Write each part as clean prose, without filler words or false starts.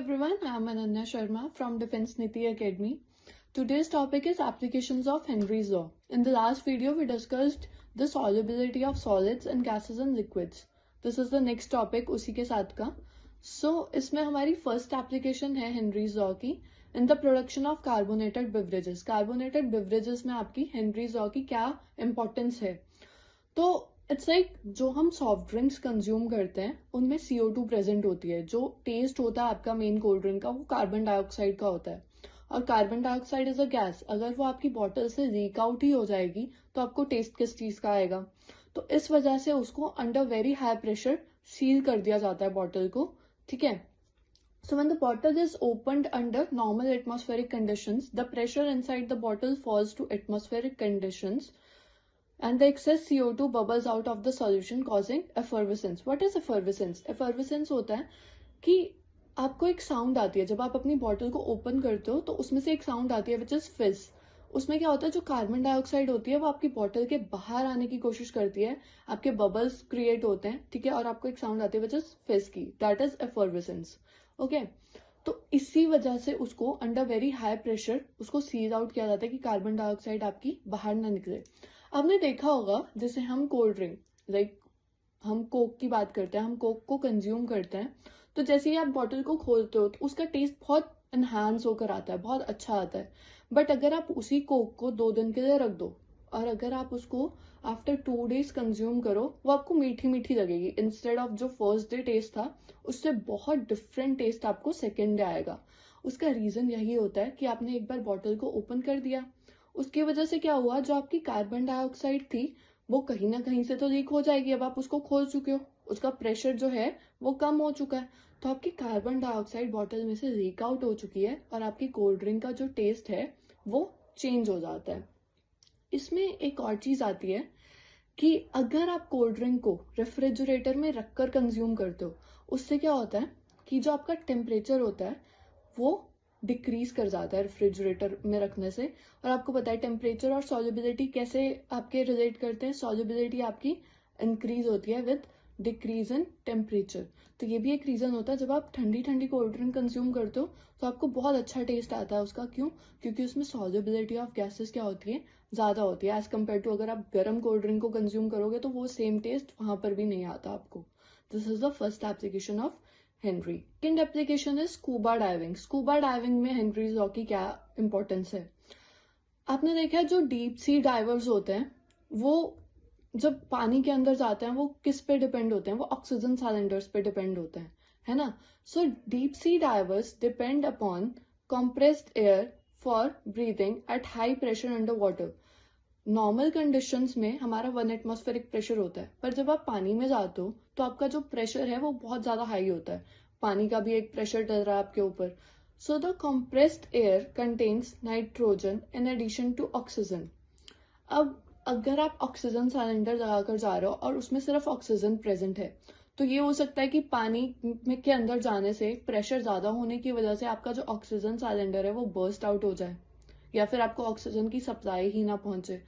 everyone, I am Ananya Sharma from Defense Niti Academy. Today's topic is applications of Henry's law. In the last video, we discussed the solubility of solids and gases and liquids. This is the next topic उसी के साथ का. So इसमें हमारी first application है Henry's law की in the production of carbonated beverages. Carbonated beverages में आपकी Henry's law की क्या importance है? तो इट्स लाइक जो हम सॉफ्ट ड्रिंक्स कंज्यूम करते हैं उनमें CO2 प्रेजेंट होती है. जो टेस्ट होता है आपका मेन कोल्ड ड्रिंक का वो कार्बन डाइऑक्साइड का होता है. और carbon dioxide is a gas. अगर वो आपकी बॉटल से लीक आउट ही हो जाएगी तो आपको टेस्ट किस चीज का आएगा. तो इस वजह से उसको under very high pressure seal कर दिया जाता है बॉटल को. ठीक है. So when the bottle is opened under normal atmospheric conditions, the pressure inside the bottle falls to atmospheric conditions and the excess CO2 bubbles out of the solution causing effervescence. What is effervescence? Effervescence होता है कि आपको एक sound आती है जब आप अपनी बॉटल को ओपन करते हो तो उसमें से एक साउंड आती है विच इज फिज. उसमें क्या होता है, जो कार्बन डाइऑक्साइड होती है वो आपकी बॉटल के बाहर आने की कोशिश करती है, आपके बबल्स क्रिएट होते हैं. ठीक है. और आपको एक साउंड आती है विच इज फिज की. That is effervescence. ओके. तो इसी वजह से उसको अंडर वेरी हाई प्रेशर उसको सीज आउट किया जाता है कि कार्बन डाइऑक्साइड आपकी बाहर ना निकले. आपने देखा होगा जैसे हम कोल्ड ड्रिंक लाइक हम कोक की बात करते हैं, हम कोक को कंज्यूम करते हैं तो जैसे ही आप बॉटल को खोलते हो तो उसका टेस्ट बहुत एनहांस होकर आता है, बहुत अच्छा आता है. बट अगर आप उसी कोक को 2 दिन के लिए रख दो और अगर आप उसको आफ्टर 2 डेज कंज्यूम करो वो आपको मीठी मीठी लगेगी. इंस्टेड ऑफ जो फर्स्ट डे टेस्ट था उससे बहुत डिफरेंट टेस्ट आपको सेकेंड डे आएगा. उसका रीजन यही होता है कि आपने एक बार बॉटल को ओपन कर दिया, उसकी वजह से क्या हुआ, जो आपकी कार्बन डाइऑक्साइड थी वो कहीं ना कहीं से तो लीक हो जाएगी. अब आप उसको खोल चुके हो, उसका प्रेशर जो है वो कम हो चुका है तो आपकी कार्बन डाइऑक्साइड बॉटल में से लीक आउट हो चुकी है और आपकी कोल्ड ड्रिंक का जो टेस्ट है वो चेंज हो जाता है. इसमें एक और चीज आती है कि अगर आप कोल्ड ड्रिंक को रेफ्रिजरेटर में रखकर कंज्यूम करते हो उससे क्या होता है कि जो आपका टेम्परेचर होता है वो डिक्रीज कर जाता है रेफ्रिजरेटर में रखने से. और आपको पता है टेम्परेचर और सॉल्युबिलिटी कैसे आपके रिलेट करते हैं. सॉल्युबिलिटी आपकी इंक्रीज होती है विद डिक्रीज इन टेम्परेचर. तो ये भी एक रीजन होता है जब आप ठंडी ठंडी कोल्ड ड्रिंक कंज्यूम करते हो तो आपको बहुत अच्छा टेस्ट आता है उसका. क्यों? क्योंकि उसमें सॉल्युबिलिटी ऑफ गैसेस क्या होती है, ज्यादा होती है एज कम्पेयर टू अगर आप गर्म कोल्ड ड्रिंक को कंज्यूम करोगे तो वो सेम टेस्ट वहां पर भी नहीं आता आपको. This is the first application of Henry. Second application is scuba diving. Scuba diving में हेनरीज लॉ की क्या इंपॉर्टेंस है? आपने देखा है जो डीप सी डाइवर्स होते हैं वो जब पानी के अंदर जाते हैं वो किस पे डिपेंड होते हैं, वो ऑक्सीजन सिलेंडर्स पे डिपेंड होते हैं, है ना. So deep sea diverse depend upon compressed air for breathing at high pressure under water. Normal conditions में हमारा 1 एटमॉस्फेरिक प्रेशर होता है, पर जब आप पानी में जाते हो तो आपका जो प्रेशर है वो बहुत ज्यादा हाई होता है. पानी का भी एक प्रेशर डल रहा है आपके ऊपर. So the compressed air contains nitrogen in addition to oxygen. अब अगर आप ऑक्सीजन सिलेंडर लगाकर जा रहे हो और उसमें सिर्फ ऑक्सीजन प्रेजेंट है तो ये हो सकता है कि पानी में के अंदर जाने से प्रेशर ज्यादा होने की वजह से आपका जो ऑक्सीजन सिलेंडर है वो बर्स्ट आउट हो जाए या फिर आपको ऑक्सीजन की सप्लाई ही ना पहुंचे.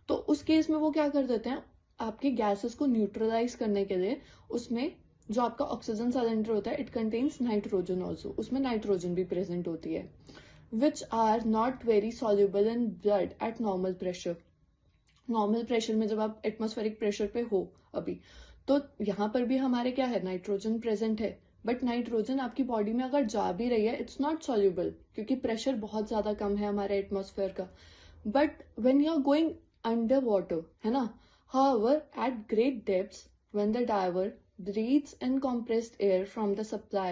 तो उस केस में वो क्या कर देते हैं, आपके गैसेस को न्यूट्रलाइज करने के लिए उसमें जो आपका ऑक्सीजन सिलेंडर होता है इट कंटेन्स नाइट्रोजन ऑल्सो. उसमें नाइट्रोजन भी प्रेजेंट होती है which are not very soluble in blood at normal pressure. Normal pressure में जब आप एटमॉस्फेरिक प्रेशर पे हो अभी तो यहाँ पर भी हमारे क्या है, नाइट्रोजन प्रेजेंट है. बट नाइट्रोजन आपकी बॉडी में अगर जा भी रही है इट्स नॉट सॉल्युबल क्योंकि प्रेशर बहुत ज्यादा कम है हमारे एटमॉस्फेयर का. But when you are going under water, है ना, however at great depths when the diver breathes in compressed air from the supply,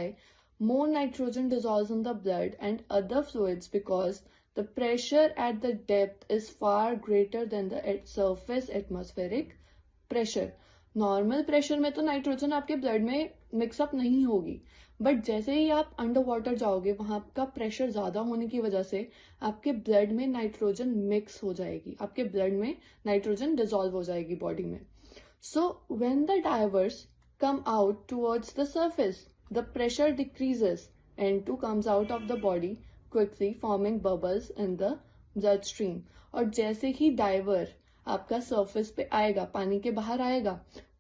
more nitrogen dissolves in the blood and other fluids because the pressure at the depth is far greater than the surface atmospheric pressure. Normal pressure में तो nitrogen आपके blood में mix up नहीं होगी, but जैसे ही आप under water जाओगे वहां का प्रेशर ज्यादा होने की वजह से आपके ब्लड में नाइट्रोजन मिक्स हो जाएगी, आपके ब्लड में नाइट्रोजन डिसॉल्व हो जाएगी बॉडी में. So when the diverse come out towards the surface, the pressure decreases and N2 comes out of the body quickly forming bubbles in the bloodstream. और जैसे ही driver आपका सरफेस पे आएगा, पानी के बाहर आएगा,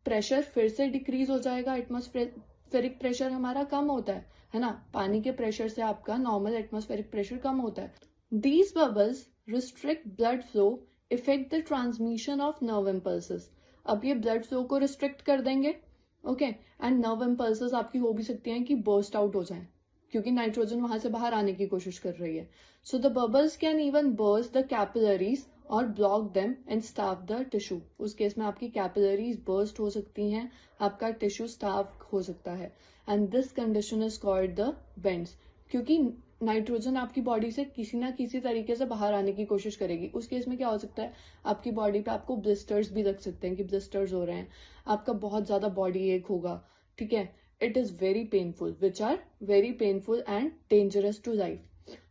प्रेशर फिर से डिक्रीज हो जाएगा. एटमॉस्फेरिक प्रेशर हमारा कम होता है ना, पानी के प्रेशर से आपका नॉर्मल एटमॉस्फेरिक प्रेशर कम होता है. These bubbles restrict blood flow, affect the transmission of nerve impulses. अब ये ब्लड फ्लो को रिस्ट्रिक्ट कर देंगे, ओके, एंड नर्व इम्पल्सेस आपकी हो भी सकती हैं कि बर्स्ट आउट हो जाएं, क्योंकि नाइट्रोजन वहां से बाहर आने की कोशिश कर रही है. So the bubbles can even burst the capillaries और block them and stuff the tissue. उस केस में आपकी कैपिलरीज बर्स्ट हो सकती हैं, आपका टिश्यू स्टाफ हो सकता है, and this condition is called the bends. क्योंकि नाइट्रोजन आपकी बॉडी से किसी ना किसी तरीके से बाहर आने की कोशिश करेगी. उस केस में क्या हो सकता है, आपकी बॉडी पे आपको ब्लिस्टर्स भी लग सकते हैं कि ब्लिस्टर्स हो रहे हैं, आपका बहुत ज्यादा बॉडी एक होगा, ठीक है. It is very painful, which are very painful and dangerous to life.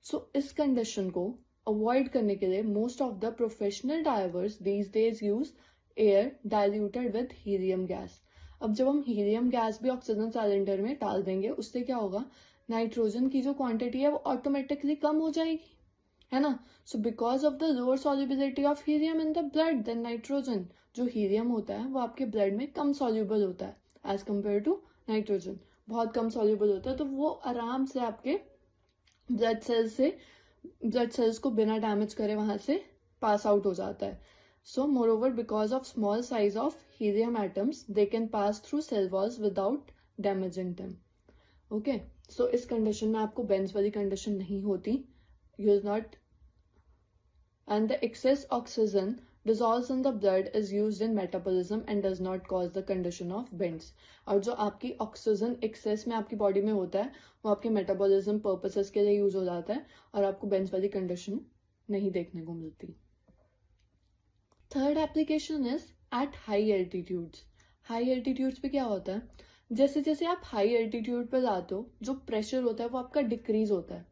So इस कंडीशन को अवॉइड करने के लिए most of the professional divers these days use air diluted with helium gas. अब जब हम हीलियम गैस भी ऑक्सीजन सिलेंडर में डाल देंगे, उससे क्या होगा, नाइट्रोजन की जो क्वांटिटी है वो ऑटोमेटिकली कम हो जाएगी, है ना. So because of the lower solubility of helium in the blood than nitrogen, जो हीलियम होता है वो आपके ब्लड में कम सॉल्युबल होता है एज कम्पेयर टू नाइट्रोजन, बहुत कम सॉल्युबल होता है. तो वो आराम से आपके ब्लड सेल्स को बिना डैमेज करे वहां से पास आउट हो जाता है. So moreover because of small size of helium atoms they can pass through cell walls without damaging them. Okay, so इस कंडीशन में आपको बेंज वाली कंडीशन नहीं होती. You is not, and the excess oxygen dissolves in the blood is used in metabolism and does not cause the condition of bends. और जो आपकी oxygen access में आपकी बॉडी में होता है वो आपके मेटाबॉलिज्म पर्पसेस के लिए यूज हो जाता है और आपको बेंज वाली कंडीशन नहीं देखने को मिलती. Third application is at high altitudes. High altitudes पे क्या होता है, जैसे जैसे आप हाई एल्टीट्यूड पे जाते हो जो प्रेशर होता है वो आपका डिक्रीज होता है.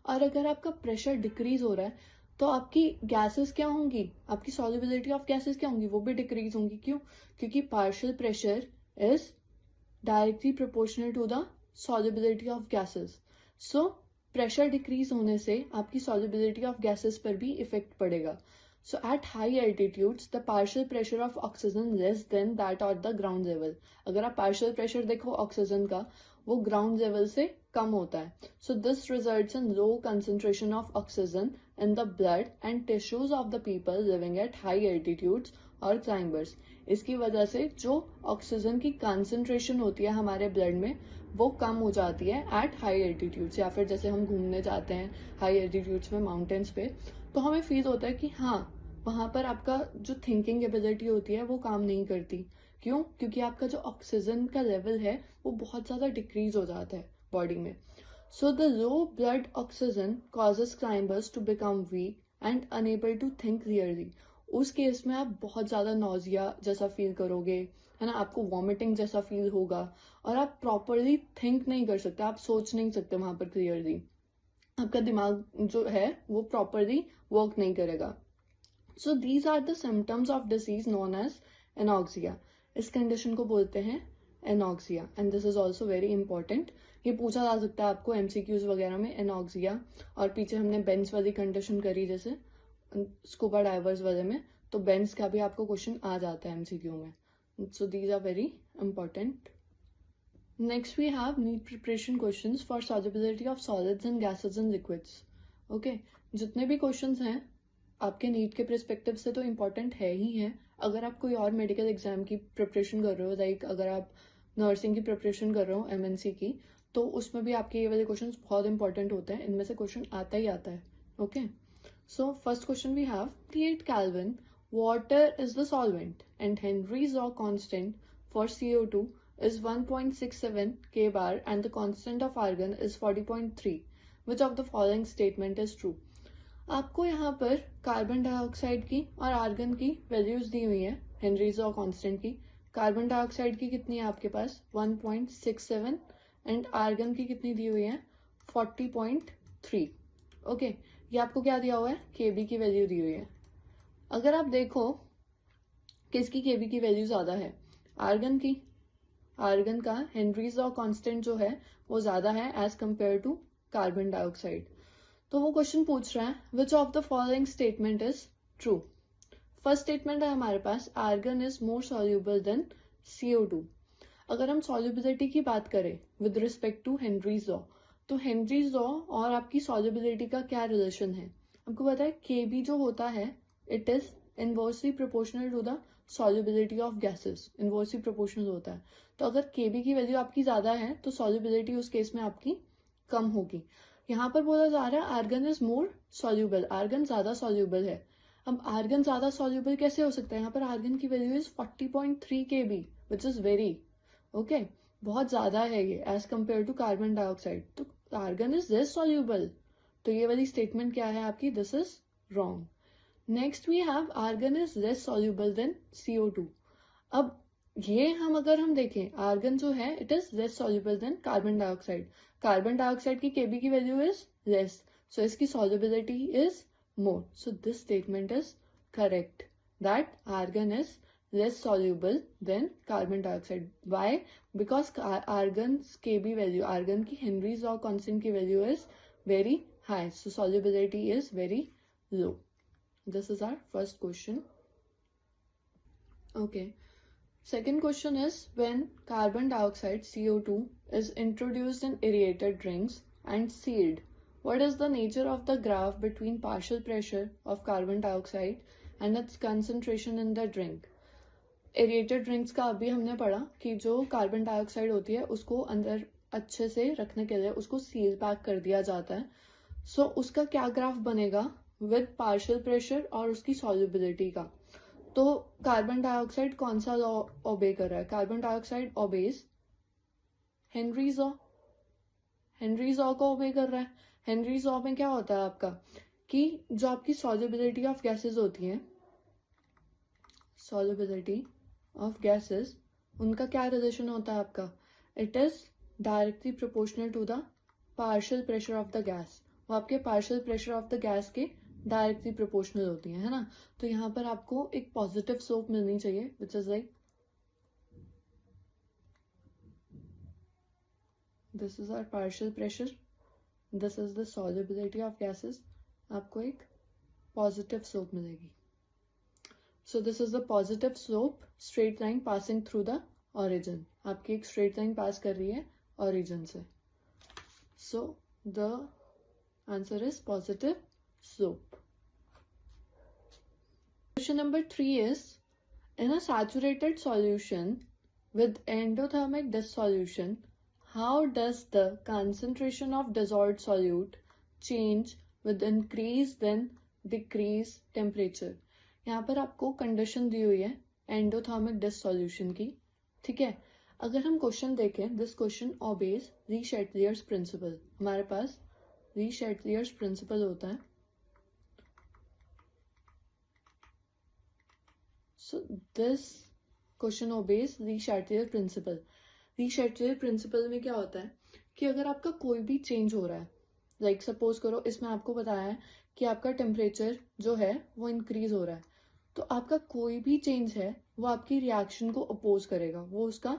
और अगर आपका प्रेशर डिक्रीज हो रहा है तो आपकी गैसेस क्या होंगी, आपकी सॉल्युबिलिटी ऑफ गैसेस क्या होंगी, वो भी डिक्रीज होंगी. क्यों, क्योंकि partial pressure is directly proportional to the solubility of gases. So pressure decrease होने से आपकी सॉल्युबिलिटी ऑफ गैसेस पर भी इफेक्ट पड़ेगा. So at high altitudes, the partial pressure of oxygen less than that at the ground level. अगर आप partial pressure देखो oxygen का, वो ground level से कम होता है. So this results in low concentration of oxygen in the blood and tissues of the people living at high altitudes और climbers. इसकी वजह से जो ऑक्सीजन की concentration होती है हमारे blood में वो कम हो जाती है at high altitudes. या फिर जैसे हम घूमने जाते हैं high altitudes में mountains पे, तो हमें फील होता है कि हाँ वहां पर आपका जो थिंकिंग एबिलिटी होती है वो काम नहीं करती. क्यों, क्योंकि आपका जो ऑक्सीजन का लेवल है वो बहुत ज्यादा डिक्रीज हो जाता है बॉडी में. So the low blood oxygen causes climbers to become weak and unable to think clearly. उस केस में आप बहुत ज्यादा नॉजिया जैसा फील करोगे, है ना, आपको वॉमिटिंग जैसा फील होगा और आप प्रॉपरली थिंक नहीं कर सकते, आप सोच नहीं सकते वहां पर क्लियरली. आपका दिमाग जो है वो प्रॉपरली वर्क नहीं करेगा. So these are the symptoms of disease known as anoxia. इस कंडीशन को बोलते हैं anoxia and this is also very important. ये पूछा जा सकता है आपको एमसीक्यूज वगैरह में, एनॉक्सिया. और पीछे हमने बेंस वाली कंडीशन करी जैसे स्कूबा डाइवर्स वाले में, तो बेंस का भी आपको क्वेश्चन आ जाता है एमसीक्यू में. So these are very important. Next we have NEET preparation questions for solubility of solids and gases and liquids. Okay, जितने भी क्वेश्चंस हैं आपके नीट के परस्पेक्टिव से तो इम्पोर्टेंट है ही है. अगर आप कोई और मेडिकल एग्जाम की प्रिपरेशन कर रहे हो, लाइक अगर आप नर्सिंग की प्रिपरेशन कर रहे हो एमएनसी की, तो उसमें भी आपके ये वाले क्वेश्चंस बहुत इंपॉर्टेंट होते हैं. इनमें से क्वेश्चन आता ही आता है. Okay, so first question we have 38 Kelvin, water is the solvent and Henry's law constant for CO2 is 1.67 kbar and the constant of argon is 40.3. Which of the following statement is true? आपको यहाँ पर carbon dioxide की और argon की values दी हुई है Henry's law constant की. Carbon dioxide की कितनी है आपके पास 1.67 एंड आर्गन की कितनी दी हुई है 40.3. ओके, ये आपको क्या दिया हुआ है, केबी की वैल्यू दी हुई है. अगर आप देखो किसकी केबी की वैल्यू ज्यादा है, आर्गन की. आर्गन का हेनरीज लॉ कांस्टेंट जो है वो ज्यादा है as compare to carbon dioxide. तो वो क्वेश्चन पूछ रहा है which of the following statement is true. First statement है हमारे पास argon is more soluble than CO2. अगर हम सॉल्युबिलिटी की बात करें with respect to Henry's law, तो हेनरीज लॉ और आपकी सॉल्युबिलिटी का क्या रिलेशन है? आपको पता है Kb जो होता है it is inversely proportional to the solubility of gases, inversely proportional होता है। तो अगर Kb की वैल्यू आपकी ज्यादा है तो सॉल्युबिलिटी उस केस में आपकी कम होगी। यहाँ पर बोला जा रहा है argon is more soluble, argon ज्यादा सॉल्यूबल है। अब आर्गन ज्यादा सॉल्यूबल कैसे हो सकता है? यहाँ पर आर्गन की value is 40.3 Kb which is very okay, बहुत ज्यादा है ये as compare to carbon dioxide. तो आर्गन इज लेस सॉल्यूबल, तो ये वाली स्टेटमेंट क्या है आपकी? This is wrong. Next we have argon is less soluble than CO2। अब ये अगर हम देखें आर्गन जो है it is less soluble than carbon dioxide. Carbon dioxide की Kb की वैल्यू इज लेस, सो इसकी solubility is more. So this statement is correct that argon is less soluble than carbon dioxide. Why? Because argon's Kb value, argon की Henry's law constant की value is very high. So solubility is very low. This is our first question. Okay. Second question is when carbon dioxide CO2 is introduced in aerated drinks and sealed, what is the nature of the graph between partial pressure of carbon dioxide and its concentration in the drink? Aerated drinks का अभी हमने पढ़ा कि जो carbon dioxide होती है उसको अंदर अच्छे से रखने के लिए उसको सील पैक कर दिया जाता है। सो उसका क्या ग्राफ बनेगा विद पार्शियल प्रेशर और उसकी सॉल्युबिलिटी का। तो कार्बन डाइऑक्साइड कौन सा लॉ ओबे कर रहा है? Carbon dioxide obeys Henry's law, Henry's law को ओबे कर रहा है। हेनरीज लॉ में क्या होता है आपका कि जो आपकी सॉल्युबिलिटी ऑफ गैसेस होती है, सॉल्युबिलिटी ऑफ गैसेस, उनका क्या रिलेशन होता है आपका? It is directly proportional to the partial pressure of the gas. वो आपके partial pressure of the gas के डायरेक्टली प्रोपोर्शनल होती है ना। तो यहाँ पर आपको एक पॉजिटिव स्लोप मिलनी चाहिए which is like this is our partial pressure, this is the solubility of gases, आपको एक पॉजिटिव स्लोप मिलेगी। So this is the positive slope straight line passing through the origin, आपकी एक स्ट्रेट लाइन पास कर रही है ऑरिजिन से। So the answer is positive slope. Question number 3 is in a saturated solution with endothermic dissolution, how does the concentration of dissolved solute change with increase then decrease temperature? यहाँ पर आपको condition दी हुई है endothermic dissolution की, ठीक है। अगर हम क्वेश्चन देखें, दिस क्वेश्चन ओबेज ली-शैटलियर्स प्रिंसिपल, हमारे पास ली-शैटलियर्स प्रिंसिपल होता है। So this question obeys Le Chatelier principle. Le Chatelier principle में क्या होता है कि अगर आपका कोई भी चेंज हो रहा है, लाइक सपोज करो इसमें आपको बताया है कि आपका टेम्परेचर जो है वो इंक्रीज हो रहा है, तो आपका कोई भी चेंज है वो आपकी रिएक्शन को अपोज करेगा, वो उसका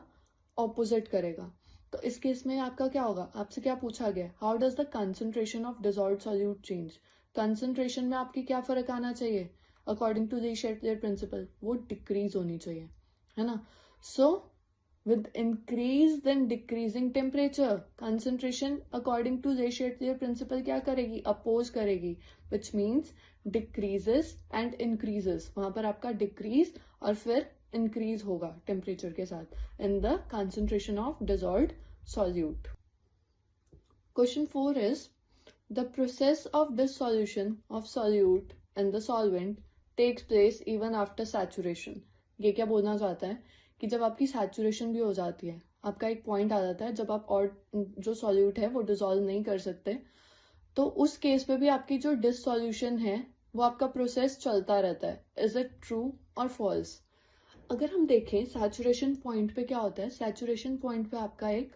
ऑपोजिट करेगा। तो इस केस में आपका क्या होगा? आपसे क्या पूछा गया? How does the concentration of dissolved solute change? Concentration में आपकी क्या फर्क आना चाहिए अकॉर्डिंग टू ली-शैटलियर प्रिंसिपल? वो डिक्रीज होनी चाहिए, है ना। So with increase then decreasing temperature, concentration according to Le Chatelier principle क्या करेगी? अपोज करेगी, which means decreases and increases. वहां पर आपका डिक्रीज और फिर इंक्रीज होगा टेम्परेचर के साथ in the concentration of dissolved solute. Question 4 is the process of dissolution of solute in the solvent takes place even after saturation. ये क्या बोलना चाहता है कि जब आपकी सैचुरेशन भी हो जाती है, आपका एक पॉइंट आ जाता है जब आप और जो सॉल्यूट है वो डिसॉल्व नहीं कर सकते, तो उस केस पे भी आपकी जो डिसोल्यूशन है वो आपका प्रोसेस चलता रहता है। इज इट ट्रू और फॉल्स? अगर हम देखें सैचुरेशन पॉइंट पे क्या होता है, सैचुरेशन पॉइंट पे आपका एक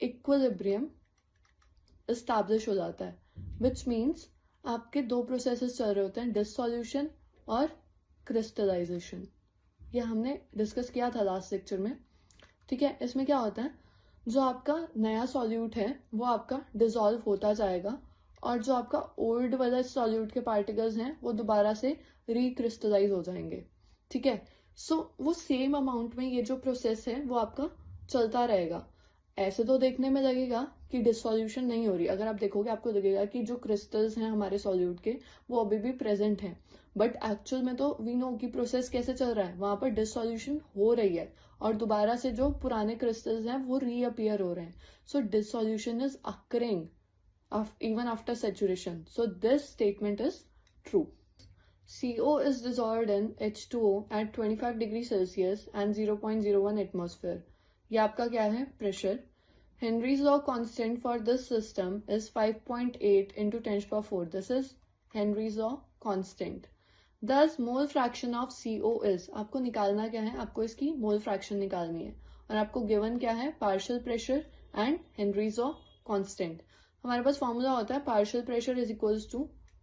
इक्विलिब्रियम एस्टैब्लिश हो जाता है, विच मीन्स आपके दो प्रोसेसेस चल रहे होते हैं, डिसोल्यूशन और क्रिस्टलाइजेशन। ये हमने डिस्कस किया था लास्ट लेक्चर में, ठीक है। इसमें क्या होता है, जो आपका नया सॉल्यूट है वो आपका डिसॉल्व होता जाएगा और जो आपका ओल्ड वाला सॉल्यूट के पार्टिकल्स हैं वो दोबारा से रिक्रिस्टलाइज हो जाएंगे, ठीक है। सो वो सेम अमाउंट में ये जो प्रोसेस है वो आपका चलता रहेगा। ऐसे तो देखने में लगेगा कि डिसोल्यूशन नहीं हो रही। अगर आप देखोगे आपको लगेगा कि जो क्रिस्टल्स हैं हमारे सॉल्यूट के वो अभी भी प्रेजेंट हैं, बट एक्चुअल में तो वी नो कि प्रोसेस कैसे चल रहा है, वहां पर डिसोल्यूशन हो रही है और दोबारा से जो पुराने क्रिस्टल्स हैं वो रीअपियर हो रहे हैं. So dissolution is occurring even after saturation. So this statement is true. CO is dissolved in H2O at 25 degrees Celsius and 0.01 atmosphere. ये आपका क्या है? Pressure. Henry's law constant for this system is 5.8 into 10⁴. This is Henry's law constant. Thus mole fraction of CO is, आपको निकालना क्या है? आपको इसकी mole fraction निकालनी है और आपको given क्या है? Partial pressure and Henry's law constant. हमारे पास फॉर्मूला होता है partial pressure is equals to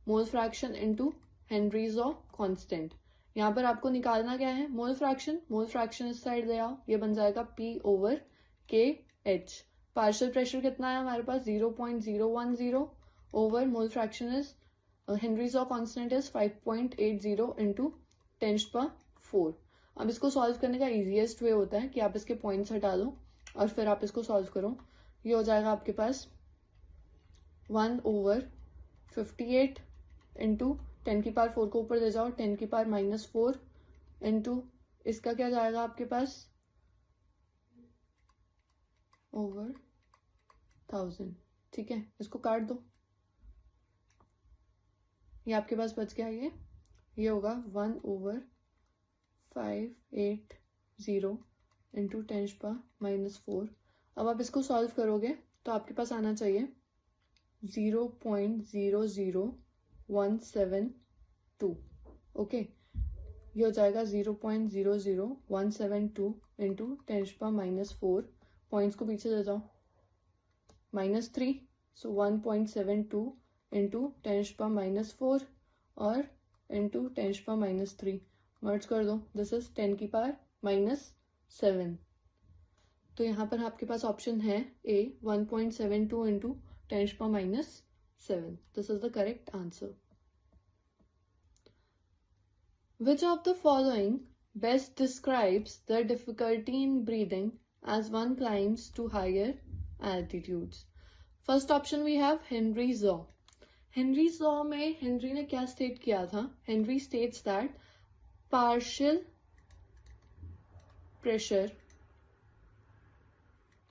mole fraction into Henry's law constant. यहाँ पर आपको निकालना क्या है? Mole fraction. मोल फ्रैक्शन इस साइड ले आओ, ये बन जाएगा P over K H. Partial pressure कितना है हमारे पास? 0.010 over mole fraction is Henry's law constant is 5.80 into 10⁴. अब इसको सॉल्व करने का इजीएस्ट वे होता है कि आप इसके पॉइंट्स हटा लो और फिर आप इसको सॉल्व करो. ये हो जाएगा आपके पास 1 ओवर 58 इंटू 10⁴ को ऊपर ले जाओ 10⁻⁻⁴ इंटू इसका क्या जाएगा आपके पास ओवर 1000. ठीक है, इसको काट दो, ये आपके पास बच गया. ये होगा 1 ओवर 580 इंटू 10⁻⁻⁴. अब आप इसको सॉल्व करोगे तो आपके पास आना चाहिए 0.00172. ओके, ये हो जाएगा 0.00172 इंटू 10⁻⁴. पॉइंट्स को पीछे ले जाओ, -3. सो 1.72 इंटू 10⁻⁴ और इंटू 10⁻³ मर्ज कर दो. This is 10⁻⁻⁷. तो यहाँ पर आपके पास ऑप्शन है ए 1.72 into 10⁻⁷. This is the correct answer. Which of the following best describes the difficulty in breathing as one climbs to higher altitudes? First option we have Henry's law. Henry's law में Henry ने क्या state किया था? Henry states that partial pressure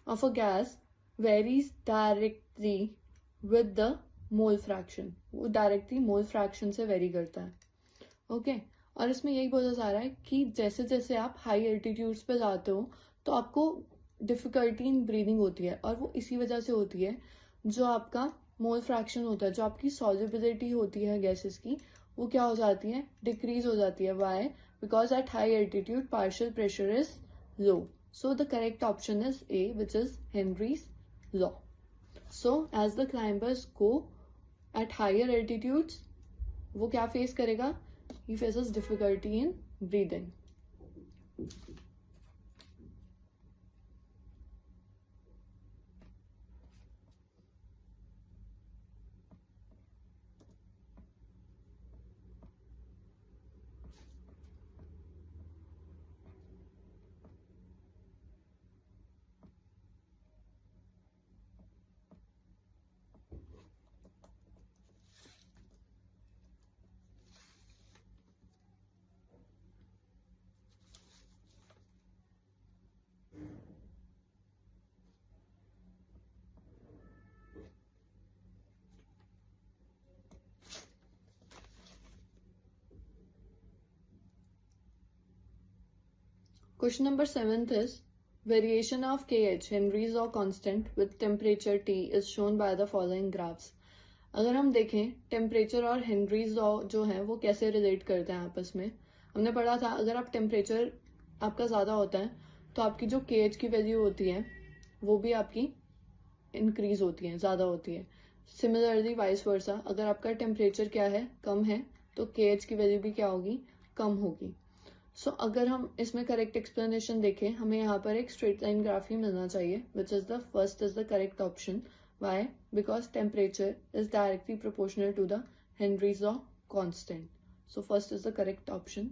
of a gas varies directly with the mole fraction. वो directly mole fraction से very करता है. Okay, और इसमें यही बोला जा रहा है कि जैसे जैसे आप हाई एल्टीट्यूड्स पे जाते हो तो आपको डिफिकल्टी इन ब्रीदिंग होती है और वो इसी वजह से होती है जो आपका मोल फ्रैक्शन होता है, जो आपकी सॉल्युबिलिटी होती है गैसेस की, वो क्या हो जाती है? डिक्रीज हो जाती है. Why? Because at high altitude partial pressure is low. So the correct option is A, which is Henry's law. So as the climbers go at higher altitudes, वो क्या फेस करेगा? He faces difficulty in breathing. Question number 7th is variation of KH, Henry's law constant, with temperature T is shown by the following graphs. अगर हम देखें temperature और Henry's law जो है वो कैसे रिलेट करते हैं आपस में, हमने पढ़ा था अगर आप टेम्परेचर आपका ज़्यादा होता है तो आपकी जो KH की वैल्यू होती है वो भी आपकी इंक्रीज होती है, ज़्यादा होती है. सिमिलरली वाइस वर्सा, अगर आपका टेम्परेचर क्या है? कम है, तो KH की वैल्यू भी क्या होगी? कम होगी. सो अगर हम इसमें करेक्ट एक्सप्लेनेशन देखें, हमें यहाँ पर एक स्ट्रेट लाइन ग्राफ ही मिलना चाहिए, which is the first is the correct option. Why? Because temperature is directly proportional to the Henry's law constant. So first is the correct option.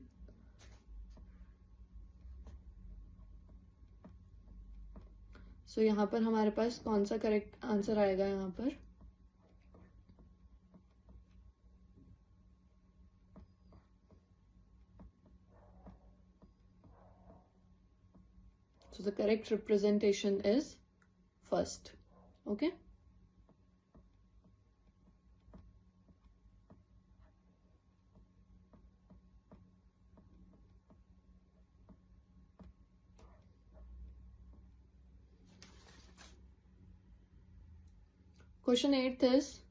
सो यहाँ पर हमारे पास कौन सा करेक्ट आंसर आएगा यहाँ पर? So the correct representation is first. Okay. Question 8 is,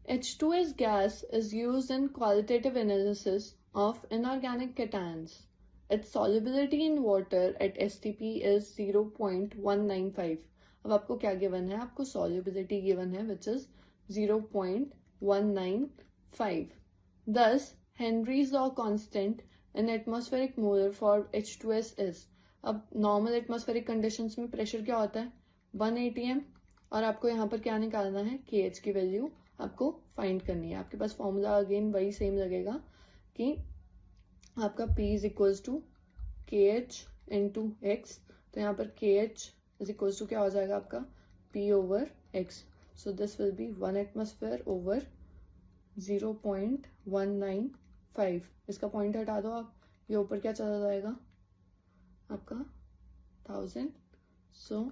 H2S gas is used in qualitative analysis of inorganic cations. Its solubility in water at STP is 0.195. अब आपको क्या गिवन है? आपको solubility गिवन है which is 0.195. Thus, Henry's law constant in atmospheric molar for H2S is, अब normal atmospheric conditions में pressure क्या होता है? 1 atm, और आपको यहाँ पर क्या निकालना है? KH की वैल्यू आपको फाइंड करनी है. आपके पास फॉर्मूला अगेन वही सेम लगेगा कि आपका P is equals to KH into x. तो यहाँ पर KH इज इक्वल्स टू क्या हो जाएगा आपका? P over X. So this will be 1 atmosphere over 0.195. इसका पॉइंट हटा दो आप, ये ऊपर क्या चला जाएगा आपका 1000. So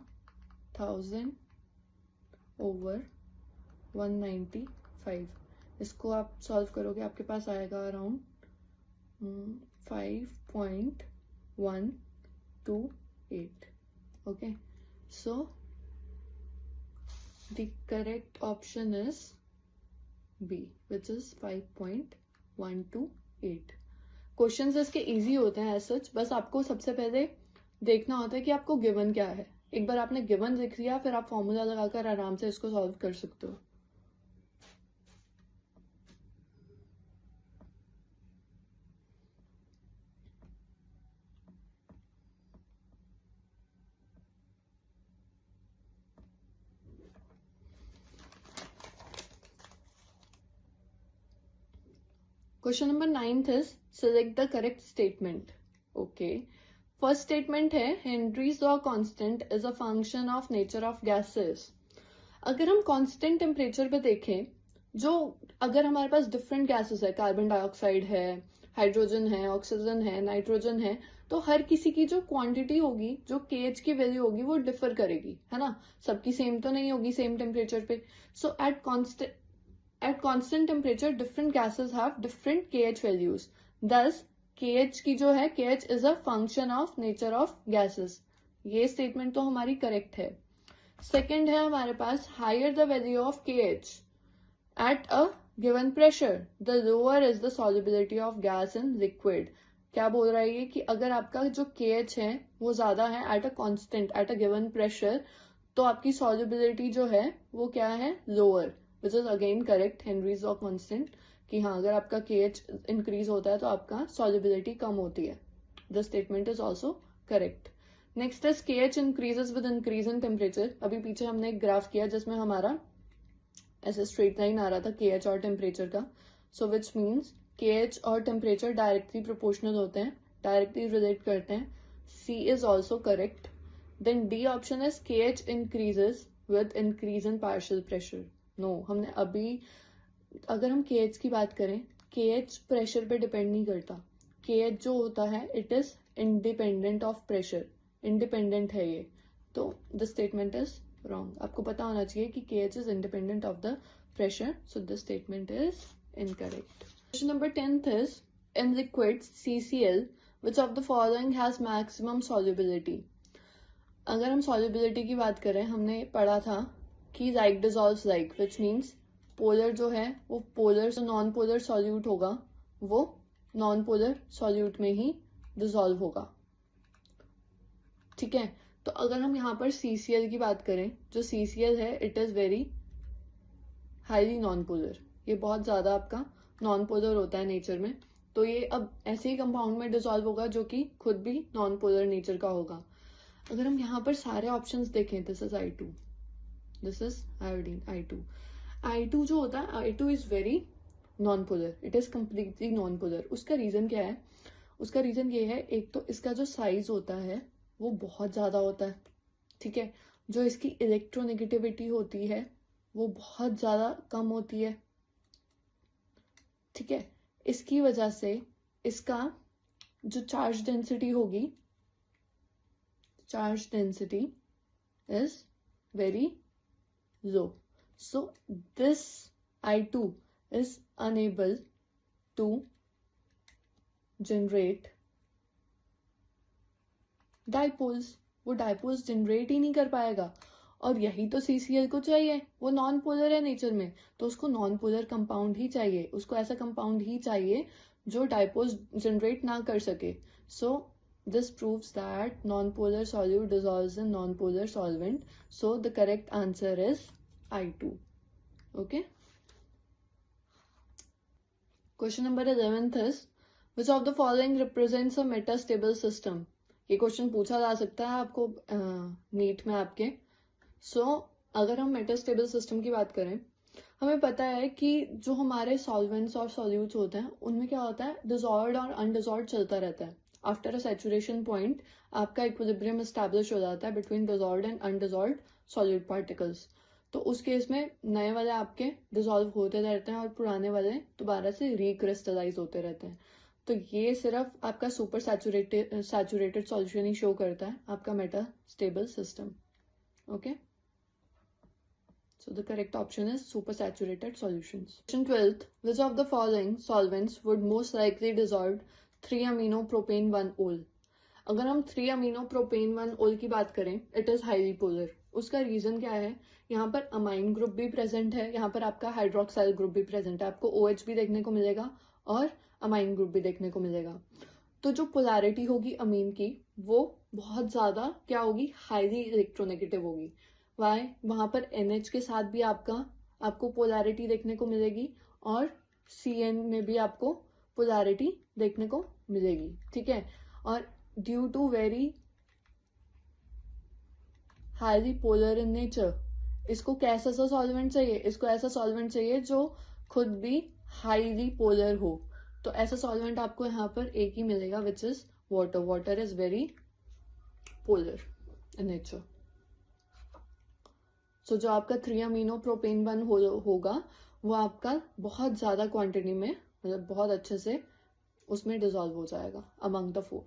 1000 over 195. इसको आप सॉल्व करोगे, आपके पास आएगा around 5.128. Okay, so the correct option is B which is 5.128. Questions इसके इजी होते हैं एज सच. बस आपको सबसे पहले देखना होता है कि आपको गिवन क्या है. एक बार आपने गिवन लिख लिया, फिर आप फॉर्मूला लगाकर आराम से इसको सॉल्व कर सकते हो. Question number 9 is select the correct statement. Okay, first statement है Henry's law constant is a function of nature of gases. अगर हम कांस्टेंट टेम्परेचर पे देखें, जो अगर हमारे पास डिफरेंट गैसेस है, कार्बन डाइऑक्साइड है, हाइड्रोजन है, ऑक्सीजन है, नाइट्रोजन है, तो हर किसी की जो क्वांटिटी होगी, जो KH की वैल्यू होगी, वो डिफर करेगी, है ना. सबकी सेम तो नहीं होगी सेम टेम्परेचर पे. सो eight constant temperature different gases have different KH values. Thus KH की जो है, KH is a function of nature of gases. ये स्टेटमेंट तो हमारी करेक्ट है. सेकेंड है हमारे पास, higher the value of KH at a given pressure the lower is the solubility of gas in liquid. क्या बोल रहा है ये कि अगर आपका जो KH है वो ज्यादा है at a constant at a given pressure, तो आपकी solubility जो है वो क्या है? Lower. Which is again correct, Henrys law constant, कि हाँ अगर आपका KH इंक्रीज होता है तो आपका सॉल्युबिलिटी कम होती है. The statement is also correct. Next is KH increases with increase in temperature. अभी पीछे हमने एक ग्राफ किया जिसमें हमारा ऐसे स्ट्रेट लाइन आ रहा था KH और टेम्परेचर का. सो विच मीन्स KH और टेम्परेचर डायरेक्टली प्रोपोर्शनल होते हैं, डायरेक्टली रिलेट करते हैं. C is also correct. Then D option is KH increases with increase in partial pressure. No, हमने अभी, अगर हम KH की बात करें, KH प्रेशर पे डिपेंड नहीं करता. KH जो होता है it is independent of pressure, independent है ये. तो द स्टेटमेंट इज रॉन्ग. आपको पता होना चाहिए कि KH is independent of the pressure. So the statement is incorrect. Question number 10 is, in liquids CCl which of the following has maximum solubility. अगर हम सॉल्युबिलिटी की बात करें, हमने पढ़ा था कि like dissolves like, which means polar जो है वो पोलर से नॉन पोलर सॉल्यूट होगा, वो नॉन पोलर सॉल्यूट में ही डिजॉल्व होगा. ठीक है, तो अगर हम यहाँ पर CCl की बात करें, जो CCl है it is very highly non polar. ये बहुत ज्यादा आपका नॉन पोलर होता है नेचर में. तो ये अब ऐसे ही कंपाउंड में डिजॉल्व होगा जो कि खुद भी नॉन पोलर नेचर का होगा. अगर हम यहाँ पर सारे ऑप्शंस देखें, this is I2, this is iodine I2. I2 जो होता है, I2 is very non polar, it is completely non polar. उसका रीजन क्या है? उसका रीजन ये है, एक तो इसका जो साइज होता है वो बहुत ज्यादा होता है. ठीक है, जो इसकी इलेक्ट्रोनेगेटिविटी होती है वो बहुत ज़्यादा कम होती है, ठीक है। इसकी वजह से इसका जो चार्ज डेंसिटी होगी, charge density is very low, so this I2 is unable to generate dipoles. वो डाइपोल्स जनरेट ही नहीं कर पाएगा, और यही तो CCl को चाहिए। वो नॉन पोलर है नेचर में, तो उसको नॉन पोलर कंपाउंड ही चाहिए, उसको ऐसा कंपाउंड ही चाहिए जो डाइपोल्स जनरेट ना कर सके। So this proves that non polar solute dissolves in non polar solvent, so the correct answer is I2। Okay, question number 11th is which of the following represents a metastable system। ये question पूछा जा सकता है आपको NEET में आपके। अगर हम मेटास्टेबल सिस्टम की बात करें, हमें पता है कि जो हमारे सॉल्वेंट्स और सॉल्यूट्स होते हैं उनमें क्या होता है, डिसॉल्व्ड और अनडिसॉल्व्ड चलता रहता है। आफ्टर अ सैचुरेशन पॉइंट आपका इक्विलिब्रियम एस्टैब्लिश हो जाता है between dissolved and undissolved solute particles. तो उस केस में नए वाले आपके डिसॉल्व होते रहते हैं और पुराने वाले दोबारा से रिक्रिस्टलाइज होते रहते हैं। तो ये सिर्फ आपका सुपर सैचुरेटेड सॉल्यूशन ही शो करता है आपका metastable system. Okay, so the correct option is supersaturated solutions। Question 12th, which of the following solvents would most likely dissolve 3-aminopropane-1-ol। अगर हम 3-aminopropane-1-ol की बात करें, इट इज हाईली पोलर। उसका reason क्या है, यहाँ पर अमाइन ग्रुप भी प्रेजेंट है, यहाँ पर आपका हाइड्रोक्साइल ग्रुप भी प्रेजेंट है, आपको OH भी देखने को मिलेगा और अमाइन ग्रुप भी देखने को मिलेगा। तो जो पोलैरिटी होगी अमीन की वो बहुत ज्यादा क्या होगी, हाईली इलेक्ट्रोनेगेटिव होगी। वाई, वहां पर NH के साथ भी आपको पोलैरिटी देखने को मिलेगी और CN में भी आपको पोलैरिटी देखने को मिलेगी, ठीक है। और due to very highly polar in nature, इसको कैसा सा सॉल्वेंट चाहिए, इसको ऐसा सॉल्वेंट चाहिए जो खुद भी हाईली पोलर हो। तो ऐसा सॉल्वेंट आपको यहाँ पर एक ही मिलेगा, which is water. Water is very polar in nature. So जो आपका 3-aminopropane-1 होगा वो आपका बहुत ज्यादा क्वांटिटी में, मतलब बहुत अच्छे से उसमें डिसॉल्व हो जाएगा among the 4।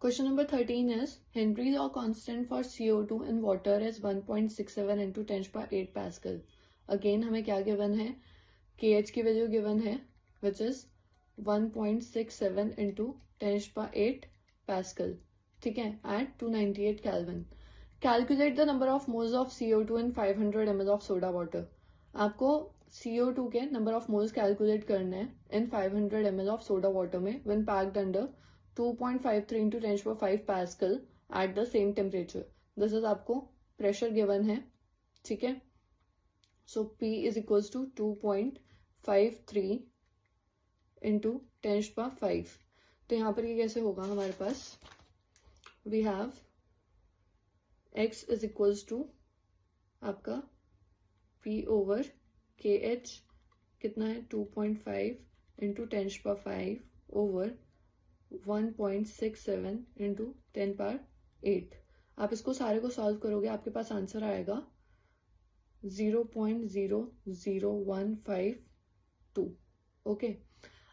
Question number 13 is Henry's law constant for CO2 in water is 1.67 into 10⁸ Pascal। Again हमें क्या गिवन है, KH की वैल्यू गिवन है which is 1.67 into 10⁸ Pascal, ठीक है, at 298 Kelvin। Calculate the number of moles of CO2 in 500 ml of soda water। आपको CO2 के number of moles calculate करने हैं इन 500 ml of soda water में when packed under 2.53 into 10⁵ Pascal at the same temperature। This is आपको pressure given है, ठीक है। सो P is equals to 2.53 into 10⁵। तो यहाँ पर ये कैसे होगा, हमारे पास we have X is equals to आपका P over KH कितना है 2.5 into 10⁵ over 1.67 into 10⁸। आप इसको सारे को सॉल्व करोगे, आपके पास आंसर आएगा 0.00152। ओके,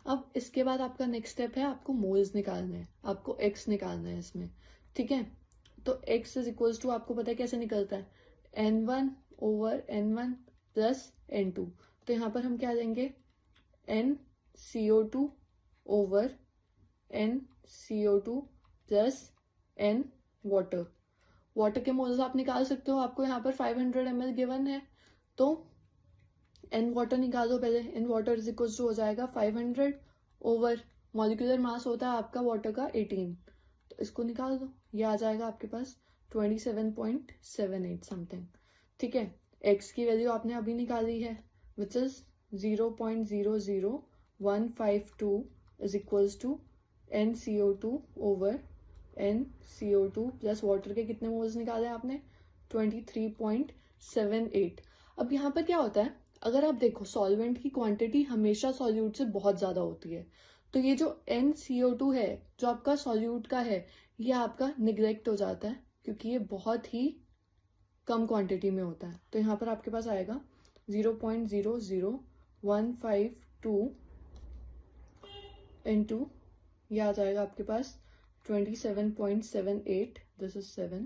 अब इसके बाद आपका नेक्स्ट स्टेप है, आपको मोल्स निकालना है, आपको X निकालना है इसमें, ठीक है। तो X इज इक्वल्स टू आपको पता है कैसे निकलता है, N1 over N1 plus N2। तो यहाँ पर हम क्या लेंगे, NCO2 over NCO2 plus N water. Water के मोल्स आप निकाल सकते हो, आपको यहाँ पर 500 ml गिवन है, तो N वाटर निकालो पहले। N water is equal to हो जाएगा 500 ओवर मॉलिक्यूलर मास होता है आपका वाटर का 18, तो इसको निकाल दो, ये आ जाएगा आपके पास 27.78 समथिंग, ठीक है। X की वैल्यू आपने अभी निकाली है which is 0.00152 is equals to NCO2 over NCO2 plus water के कितने मोल्स निकाले आपने, 23.78। अब यहाँ पर क्या होता है, अगर आप देखो सॉल्वेंट की क्वांटिटी हमेशा सॉल्यूट से बहुत ज्यादा होती है, तो ये जो NCO2 है जो आपका सॉल्यूट का है, ये आपका निग्लेक्ट हो जाता है क्योंकि ये बहुत ही कम क्वांटिटी में होता है। तो यहाँ पर आपके पास आएगा 0.00152 इंटू, ये आ जाएगा आपके पास 27.78, this is 7,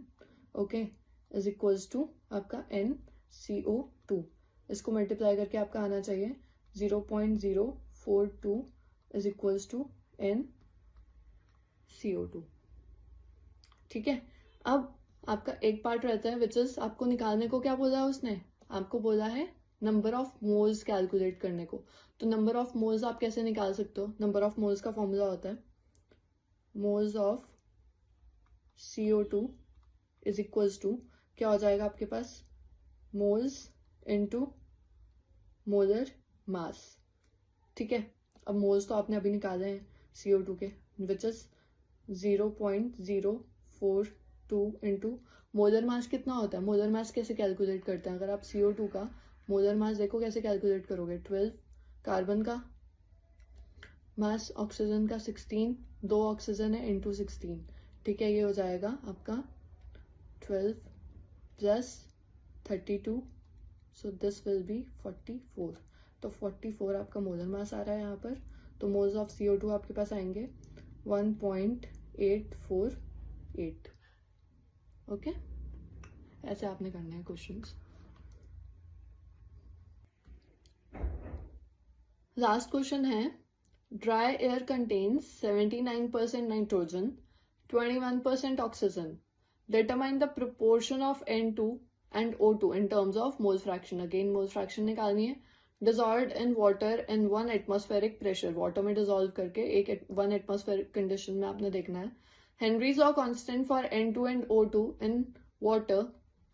okay, is equals to आपका NCO2। इसको मल्टीप्लाई करके आपका आना चाहिए 0.042 इज इक्वल्स टू NCO2। ठीक है, अब आपका एक पार्ट रहता है विच इज आपको निकालने को क्या बोला है उसने, आपको बोला है नंबर ऑफ मोल्स कैलकुलेट करने को। तो नंबर ऑफ मोल्स आप कैसे निकाल सकते हो, नंबर ऑफ मोल्स का फॉर्मूला होता है moles of CO2 is equals to, क्या हो जाएगा आपके पास, मोल्स इनटू मोलर मास। ठीक है, अब मोल्स तो आपने अभी निकाले हैं CO2 के, which is 0.042 into molar mass कितना होता है, मोलर मास कैसे कैलकुलेट करते हैं, अगर आप CO2 का मोलर मास देखो कैसे कैलकुलेट करोगे, 12 कार्बन का मास, ऑक्सीजन का 16, 2 ऑक्सीजन है इंटू 16। ठीक है, ये हो जाएगा आपका 12 plus 32, so this will be 44। तो 44 आपका मोलर मास आ रहा है यहाँ पर। तो मोल्स ऑफ CO2 आपके पास आएंगे 1.848। ओके, ऐसे आपने करने हैं क्वेश्चंस। लास्ट क्वेश्चन है, dry air contains 79% nitrogen, 21% oxygen, determine the proportion of N2 and O2 in terms of mole fraction। Again mole fraction निकालनी है। Dissolved in water in 1 atmospheric pressure, water में dissolve करके 1 atmospheric condition में आपने देखना है। Henry's law constant for N2 and O2 in water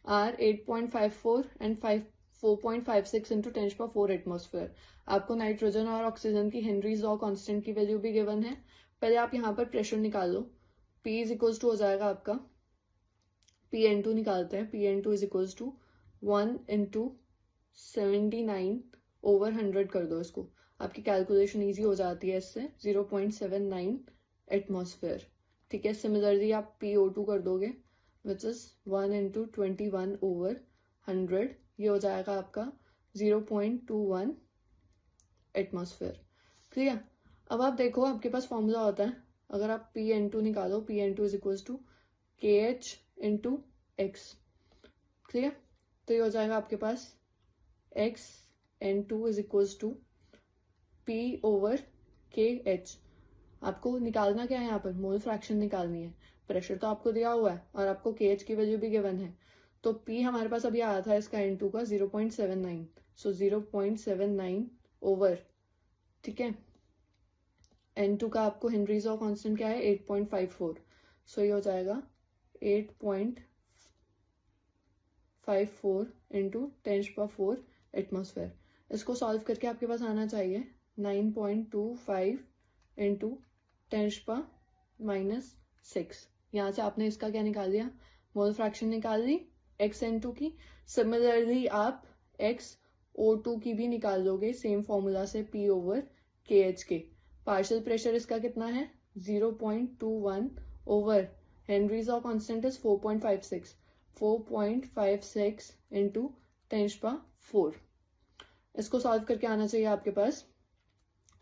are 8.54 and 4.56 into 10⁴ atmosphere. आपको nitrogen और ऑक्सीजन की हेनरीज लॉ कांस्टेंट की वैल्यू भी गिवन है। पहले आप यहाँ पर प्रेशर निकाल लो, P इज इक्वल्स टू हो जाएगा आपका, PN2 निकालते हैं, PN2 is equals to 1 into 79/100 कर दो इसको, आपकी कैलकुलेशन इजी हो जाती है इससे, 0.79 एटमॉस्फेयर। ठीक है, सिमिलरली आप PO2 कर दोगे विच इज 1 इंटू 21/100, ये हो जाएगा आपका 0.21 एटमॉस्फेयर। क्लियर, अब आप देखो आपके पास फॉर्मूला होता है, अगर आप PN2 निकालो, PN2 is equals to KH into X। Clear, तो ये हो जाएगा आपके पास X N2 is equals to P/KH। आपको निकालना क्या है यहाँ पर, मोल फ्रैक्शन निकालनी है। प्रेशर तो आपको दिया हुआ है और आपको KH की वैल्यू भी गिवन है। तो P हमारे पास अभी आया था इसका N2 का 0.79, सो 0.79 ओवर, ठीक है, N2 का आपको हेनरीज लॉ कांस्टेंट क्या है 8.54, सो ये हो जाएगा 8.54 इंटू 10⁴ एटमॉस्फेयर। इसको सॉल्व करके आपके पास आना चाहिए 9.25 इंटू 10⁻⁻6। यहाँ से आपने इसका क्या निकाल दिया, मोल फ्रैक्शन निकाल ली XN2 की। सिमिलरली आप XO2 की भी निकाल लोगे सेम फॉर्मूला से, P/KH के। पार्शियल प्रेशर इसका कितना है 0.21 over Henrys law constant is 4.56, 4.56 into 10⁴। इसको सॉल्व करके आना चाहिए आपके पास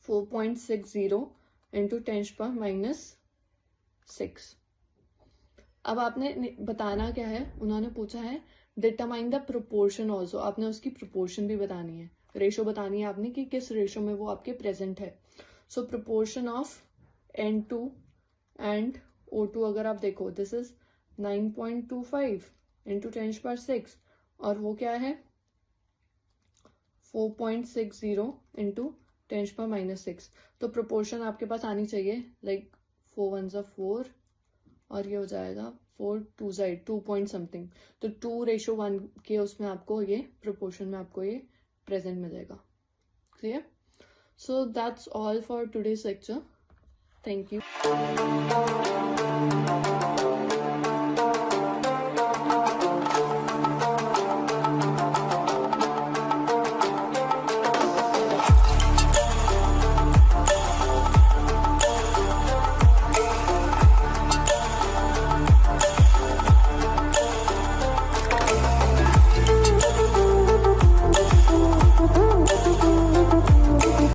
4.60 इंटू 10⁻⁻6। अब आपने बताना क्या है, उन्होंने पूछा है डिटरमाइन द प्रोपोर्शन ऑल्सो, आपने उसकी प्रोपोर्शन भी बतानी है, रेशो बतानी है आपने कि किस रेशो में वो आपके प्रेजेंट है। सो proportion of N2 and O2 अगर आप देखो, दिस इज 9.25 इंटू 10⁻⁶, और वो क्या है 4.60 इंटू 10⁻⁻6। तो प्रोपोर्शन आपके पास आनी चाहिए लाइक 4 1 4, और ये हो जाएगा 4 2 2 पॉइंट समथिंग। तो 2:1 के उसमें आपको ये प्रोपोर्शन में आपको ये प्रेजेंट मिलेगा। Clear, so that's all for today's lecture. Thank you.